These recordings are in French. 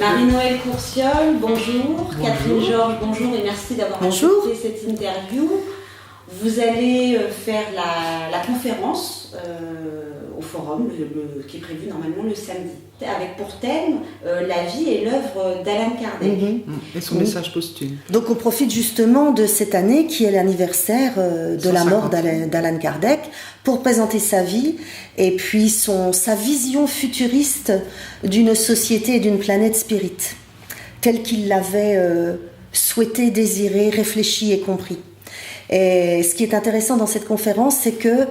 Marie-Noëlle Courciol, bonjour. Catherine Georges, bonjour et merci d'avoir accepté cette interview. Vous allez faire la conférence au forum qui est prévu normalement le samedi, avec pour thème la vie et l'œuvre d'Allan Kardec. Et son message posthume. Donc on profite justement de cette année qui est l'anniversaire de la mort d'Allan Kardec pour présenter sa vie et puis sa vision futuriste d'une société et d'une planète spirit, telle qu'il l'avait souhaité, désiré, réfléchi et compris. Et ce qui est intéressant dans cette conférence, c'est que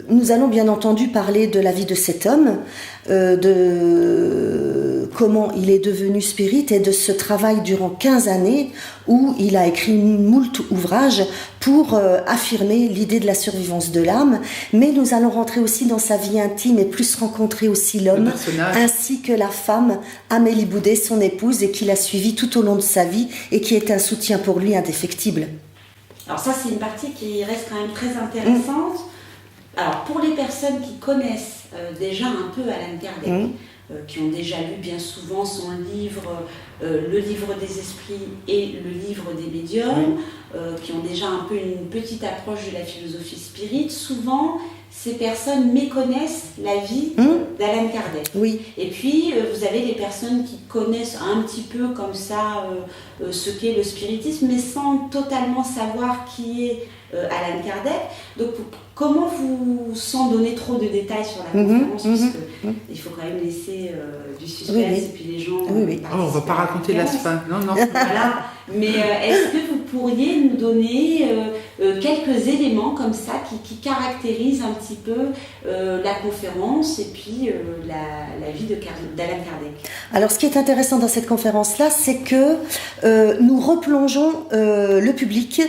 nous allons bien entendu parler de la vie de cet homme, de comment il est devenu spirit et de ce travail durant 15 années où il a écrit moult ouvrages pour affirmer l'idée de la survivance de l'âme. Mais nous allons rentrer aussi dans sa vie intime et plus rencontrer aussi l'homme, ainsi que la femme Amélie Boudet, son épouse, et qui l'a suivi tout au long de sa vie et qui est un soutien pour lui indéfectible. Alors ça, c'est une partie qui reste quand même très intéressante. Alors pour les personnes qui connaissent déjà un peu Allan Kardec, qui ont déjà lu bien souvent son livre, le livre des esprits et le livre des médiums, qui ont déjà un peu une petite approche de la philosophie spirit, souvent ces personnes méconnaissent la vie d'Allan Kardec. Et puis vous avez des personnes qui connaissent un petit peu comme ça ce qu'est le spiritisme, mais sans totalement savoir qui est Allan Kardec. Donc comment vous, sans donner trop de détails sur la conférence, parce qu'il faut quand même laisser du suspense et puis les gens... on ne va pas raconter la fin, non. Voilà. Mais est-ce que vous pourriez nous donner quelques éléments comme ça qui caractérisent un petit peu la conférence et puis la vie d'Allan Kardec? Alors ce qui est intéressant dans cette conférence-là, c'est que nous replongeons le public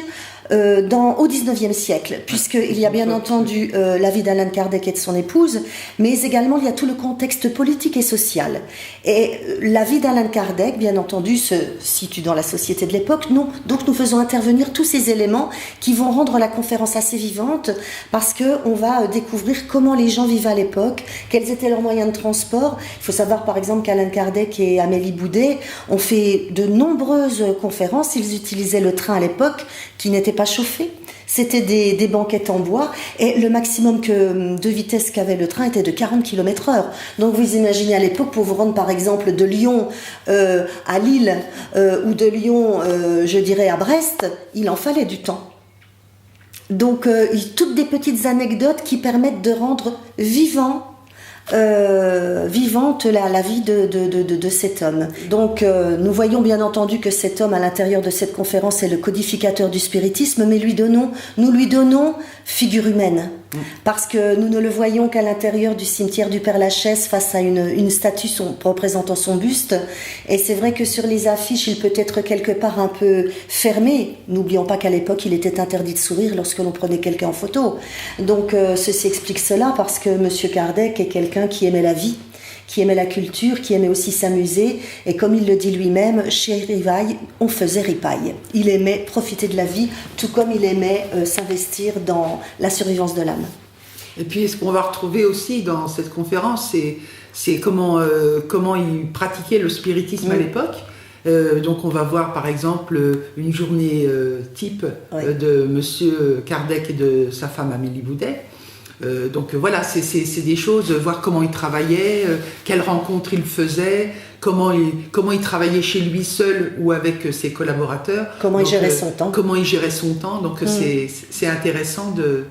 au XIXe siècle, puisqu'il y a bien entendu la vie d'Allan Kardec et de son épouse, mais également il y a tout le contexte politique et social. Et la vie d'Allan Kardec, bien entendu, se situe dans la société de l'époque. Donc nous faisons intervenir tous ces éléments qui vont rendre la conférence assez vivante, parce qu'on va découvrir comment les gens vivaient à l'époque, quels étaient leurs moyens de transport. Il faut savoir par exemple qu'Allan Kardec et Amélie Boudet ont fait de nombreuses conférences. Ils utilisaient le train à l'époque, qui n'était pas chauffé. C'était des banquettes en bois et le maximum de vitesse qu'avait le train était de 40 km/h. Donc vous imaginez à l'époque, pour vous rendre par exemple de Lyon à Lille ou de Lyon, je dirais, à Brest, il en fallait du temps. Donc toutes des petites anecdotes qui permettent de rendre vivante la vie de cet homme. Donc nous voyons bien entendu que cet homme à l'intérieur de cette conférence est le codificateur du spiritisme, mais nous lui donnons figure humaine, parce que nous ne le voyons qu'à l'intérieur du cimetière du Père-Lachaise face à une statue représentant son buste, et c'est vrai que sur les affiches il peut être quelque part un peu fermé. N'oublions pas qu'à l'époque il était interdit de sourire lorsque l'on prenait quelqu'un en photo. Donc ceci explique cela, parce que Monsieur Kardec est quelqu'un qui aimait la vie, qui aimait la culture, qui aimait aussi s'amuser, et comme il le dit lui-même, chez Rivaille, on faisait ripaille. Il aimait profiter de la vie, tout comme il aimait s'investir dans la survivance de l'âme. Et puis ce qu'on va retrouver aussi dans cette conférence, c'est comment il pratiquait le spiritisme à l'époque. Donc on va voir par exemple une journée type de Monsieur Kardec et de sa femme Amélie Boudet. Donc voilà, c'est des choses, voir comment il travaillait, quelles rencontres il faisait, comment il travaillait chez lui seul ou avec ses collaborateurs. Comment il gérait son temps. Donc c'est intéressant de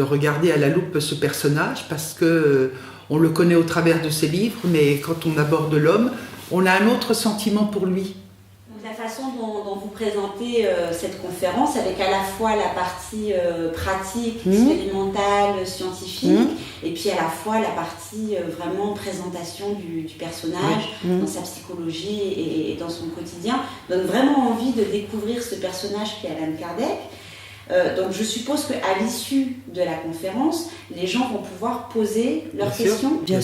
regarder à la loupe ce personnage, parce que on le connaît au travers de ses livres, mais quand on aborde l'homme, on a un autre sentiment pour lui. La façon dont vous présentez cette conférence, avec à la fois la partie pratique, expérimentale, scientifique, et puis à la fois la partie vraiment présentation du personnage, dans sa psychologie et dans son quotidien, donne vraiment envie de découvrir ce personnage qui est Allan Kardec. Donc je suppose qu'à l'issue de la conférence, les gens vont pouvoir poser leurs questions. Bien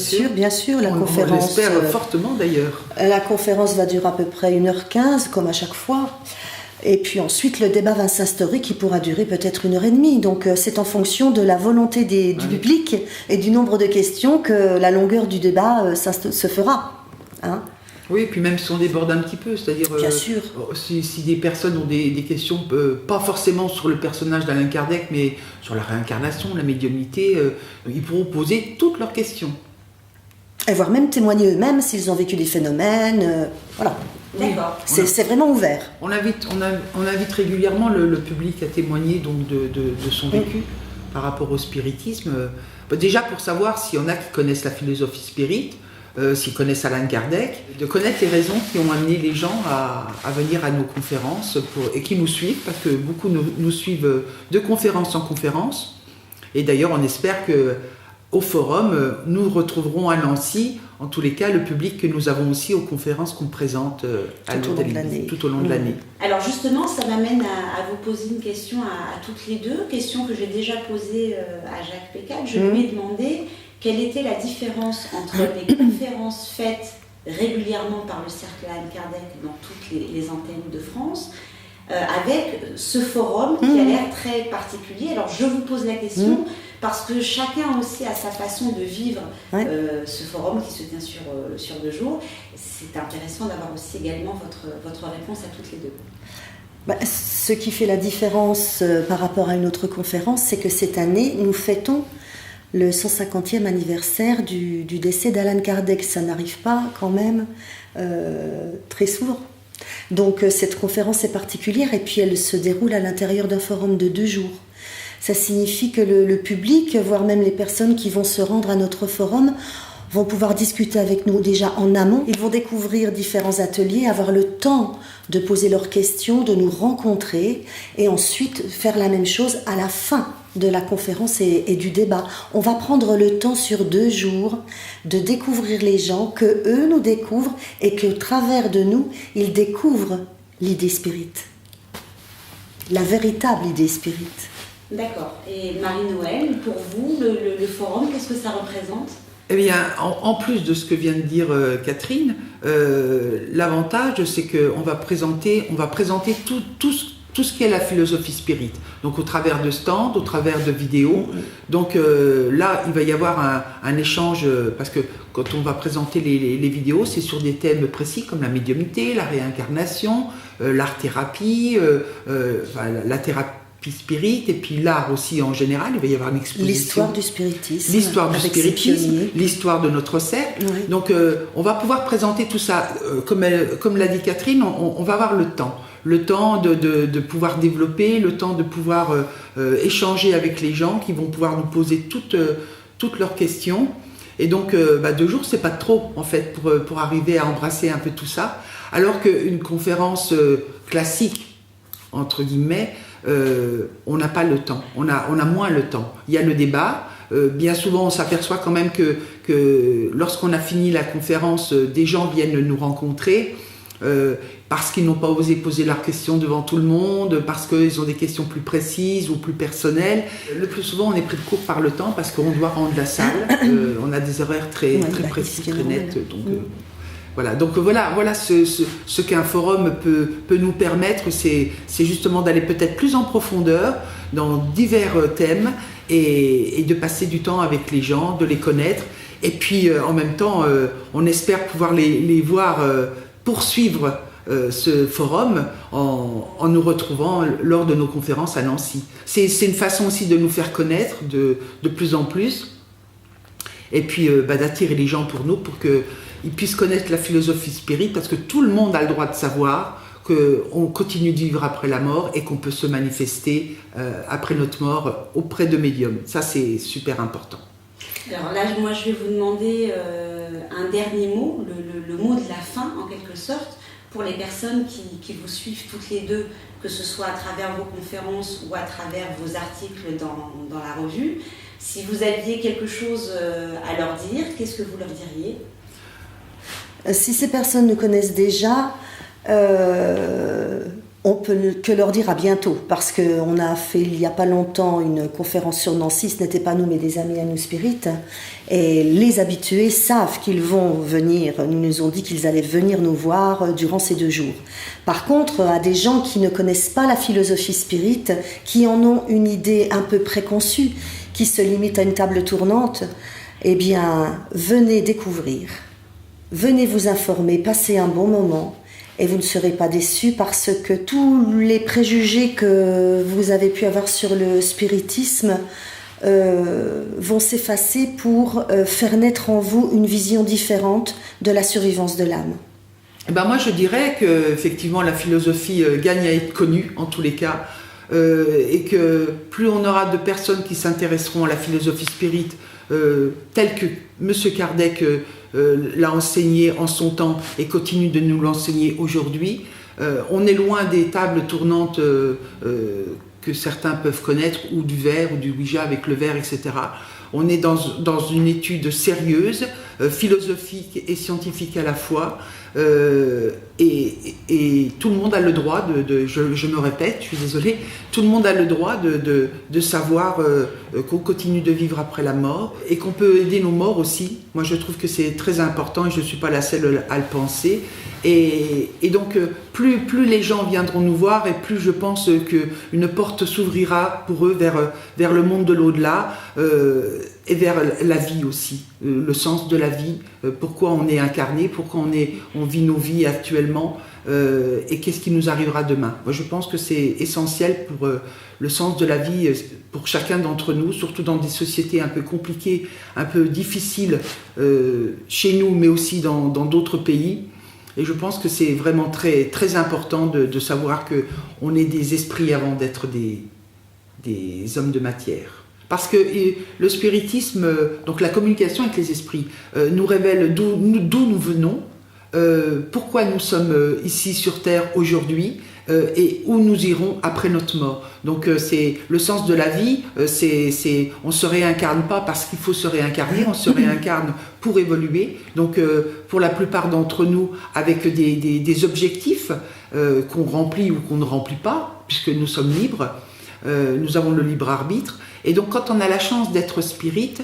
sûr. La conférence, on l'espère fortement d'ailleurs. La conférence va durer à peu près 1h15, comme à chaque fois. Et puis ensuite, le débat va s'instaurer, qui pourra durer peut-être 1h30. Donc c'est en fonction de la volonté du public et du nombre de questions que la longueur du débat se fera. Oui, et puis même si on déborde un petit peu, c'est-à-dire Bien sûr. Si des personnes ont des questions, pas forcément sur le personnage d'Alain Kardec, mais sur la réincarnation, la médiumnité, ils pourront poser toutes leurs questions. Et voire même témoigner eux-mêmes s'ils ont vécu des phénomènes. Voilà. D'accord. C'est vraiment ouvert. On invite régulièrement le public à témoigner donc, de son vécu par rapport au spiritisme. Déjà pour savoir s'il y en a qui connaissent la philosophie spirit, s'ils connaissent Alain Kardec, de connaître les raisons qui ont amené les gens à venir à nos conférences et qui nous suivent, parce que beaucoup nous suivent de conférence en conférence. Et d'ailleurs, on espère qu'au forum, nous retrouverons à Nancy, en tous les cas, le public que nous avons aussi aux conférences qu'on présente tout au long de l'année. Alors justement, ça m'amène à vous poser une question à toutes les deux, question que j'ai déjà posée à Jacques Pécal. Je lui ai demandé quelle était la différence entre les conférences faites régulièrement par le Cercle Alain Kardec dans toutes les antennes de France, avec ce forum qui a l'air très particulier. Alors je vous pose la question parce que chacun aussi a sa façon de vivre ce forum qui se tient sur 2 jours. C'est intéressant d'avoir aussi également votre réponse à toutes les deux. Ce qui fait la différence par rapport à une autre conférence, c'est que cette année, nous fêtons le 150e anniversaire du décès d'Alain Kardec. Ça n'arrive pas quand même très souvent. Donc cette conférence est particulière et puis elle se déroule à l'intérieur d'un forum de 2 jours. Ça signifie que le public, voire même les personnes qui vont se rendre à notre forum, vont pouvoir discuter avec nous déjà en amont. Ils vont découvrir différents ateliers, avoir le temps de poser leurs questions, de nous rencontrer et ensuite faire la même chose à la fin de la conférence et du débat. On va prendre le temps sur 2 jours de découvrir les gens, que eux nous découvrent et qu'au travers de nous, ils découvrent l'idée spirit. La véritable idée spirit. D'accord. Et Marie-Noël, pour vous, le forum, qu'est-ce que ça représente ? Eh bien, en plus de ce que vient de dire Catherine, l'avantage, c'est qu'on va présenter tout ce qu'est la philosophie spirit. Donc, au travers de stands, au travers de vidéos. Donc, là, il va y avoir un échange, parce que quand on va présenter les vidéos, c'est sur des thèmes précis comme la médiumnité, la réincarnation, l'art-thérapie, la thérapie spirit, et puis l'art aussi en général. Il va y avoir une exposition. L'histoire du spiritisme. L'histoire de notre cercle. Oui. Donc on va pouvoir présenter tout ça. Comme l'a dit Catherine, on va avoir le temps. Le temps de pouvoir développer, le temps de pouvoir échanger avec les gens qui vont pouvoir nous poser toutes leurs questions. Et donc 2 jours, c'est pas trop en fait pour arriver à embrasser un peu tout ça. Alors qu'une conférence classique, entre guillemets, on n'a pas le temps, on a moins le temps. Il y a le débat, bien souvent on s'aperçoit quand même que lorsqu'on a fini la conférence, des gens viennent nous rencontrer parce qu'ils n'ont pas osé poser leurs questions devant tout le monde, parce qu'ils ont des questions plus précises ou plus personnelles. Le plus souvent on est pris de court par le temps parce qu'on doit rendre la salle, on a des horaires très précis, très nets. Donc voilà ce qu'un forum peut nous permettre, c'est justement d'aller peut-être plus en profondeur dans divers thèmes et de passer du temps avec les gens, de les connaître. Et puis en même temps, on espère pouvoir les voir poursuivre ce forum en nous retrouvant lors de nos conférences à Nancy. C'est une façon aussi de nous faire connaître de plus en plus et puis d'attirer les gens pour nous, pour qu'ils puissent connaître la philosophie spirit, parce que tout le monde a le droit de savoir qu'on continue de vivre après la mort et qu'on peut se manifester après notre mort auprès de médiums. Ça, c'est super important. Alors là, moi, je vais vous demander un dernier mot, le mot de la fin, en quelque sorte, pour les personnes qui vous suivent toutes les deux, que ce soit à travers vos conférences ou à travers vos articles dans la revue. Si vous aviez quelque chose à leur dire, qu'est-ce que vous leur diriez ? Si ces personnes nous connaissent déjà, on peut que leur dire à bientôt, parce qu'on a fait il n'y a pas longtemps une conférence sur Nancy, ce n'était pas nous mais des amis à nous spirites, et les habitués savent qu'ils vont venir, ils nous ont dit qu'ils allaient venir nous voir durant ces 2 jours. Par contre, à des gens qui ne connaissent pas la philosophie spirit, qui en ont une idée un peu préconçue, qui se limitent à une table tournante, eh bien, venez découvrir. venez vous informer, passez un bon moment et vous ne serez pas déçus parce que tous les préjugés que vous avez pu avoir sur le spiritisme vont s'effacer pour faire naître en vous une vision différente de la survivance de l'âme. Moi, je dirais que effectivement la philosophie gagne à être connue en tous les cas, et que plus on aura de personnes qui s'intéresseront à la philosophie spirit telle que M. Kardec l'a enseigné en son temps et continue de nous l'enseigner aujourd'hui, on est loin des tables tournantes que certains peuvent connaître, ou du verre, ou du Ouija avec le verre, etc. On est dans une étude sérieuse, philosophique et scientifique à la fois, et tout le monde a le droit je me répète, je suis désolée, tout le monde a le droit de savoir qu'on continue de vivre après la mort et qu'on peut aider nos morts aussi. Moi, je trouve que c'est très important et je ne suis pas la seule à le penser. Et donc, plus les gens viendront nous voir et plus je pense qu'une porte s'ouvrira pour eux vers le monde de l'au-delà et vers la vie aussi, le sens de la vie, pourquoi on est incarné, pourquoi on vit nos vies actuellement et qu'est-ce qui nous arrivera demain. Moi, je pense que c'est essentiel pour le sens de la vie pour chacun d'entre nous, surtout dans des sociétés un peu compliquées, un peu difficiles chez nous, mais aussi dans d'autres pays. Et je pense que c'est vraiment très, très important de savoir qu'on est des esprits avant d'être des hommes de matière. Parce que le spiritisme, donc la communication avec les esprits, nous révèle d'où nous venons, pourquoi nous sommes ici sur Terre aujourd'hui et où nous irons après notre mort. Donc c'est le sens de la vie, on ne se réincarne pas parce qu'il faut se réincarner, on se réincarne pour évoluer. Donc pour la plupart d'entre nous, avec des objectifs qu'on remplit ou qu'on ne remplit pas, puisque nous sommes libres, nous avons le libre arbitre. Et donc quand on a la chance d'être spirit,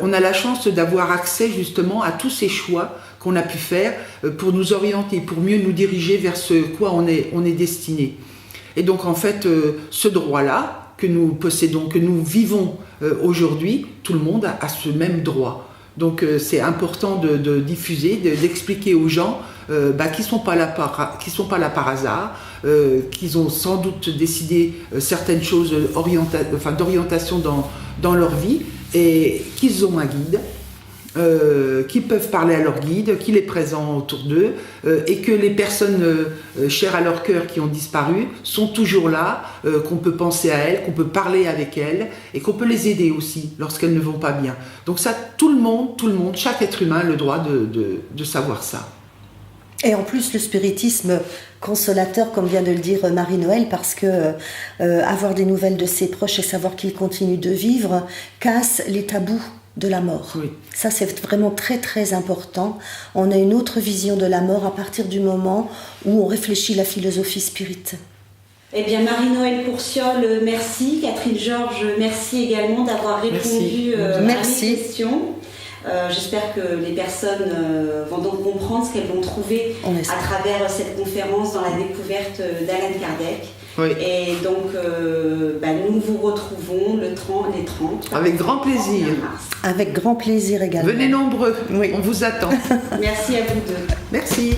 on a la chance d'avoir accès justement à tous ces choix qu'on a pu faire pour nous orienter, pour mieux nous diriger vers ce quoi on est destiné. Et donc en fait, ce droit-là que nous possédons, que nous vivons aujourd'hui, tout le monde a ce même droit. Donc c'est important de diffuser, d'expliquer aux gens qui sont pas là par hasard, qu'ils ont sans doute décidé certaines choses d'orientation dans leur vie et qu'ils ont un guide, qu'ils peuvent parler à leur guide, qu'il est présent autour d'eux et que les personnes chères à leur cœur qui ont disparu sont toujours là, qu'on peut penser à elles, qu'on peut parler avec elles et qu'on peut les aider aussi lorsqu'elles ne vont pas bien. Donc ça, tout le monde, chaque être humain a le droit de savoir ça. Et en plus, le spiritisme consolateur, comme vient de le dire Marie-Noëlle, parce que avoir des nouvelles de ses proches et savoir qu'ils continuent de vivre casse les tabous de la mort. Oui. Ça, c'est vraiment très, très important. On a une autre vision de la mort à partir du moment où on réfléchit la philosophie spirit. Eh bien, Marie-Noëlle Courciol, merci. Catherine Georges, merci également d'avoir répondu à mes questions. J'espère que les personnes vont donc comprendre ce qu'elles vont trouver à travers cette conférence dans la découverte d'Alan Kardec. Oui. Et donc, nous vous retrouvons les 30. Avec grand plaisir. Avec grand plaisir également. Venez nombreux, oui. On vous attend. Merci à vous deux. Merci.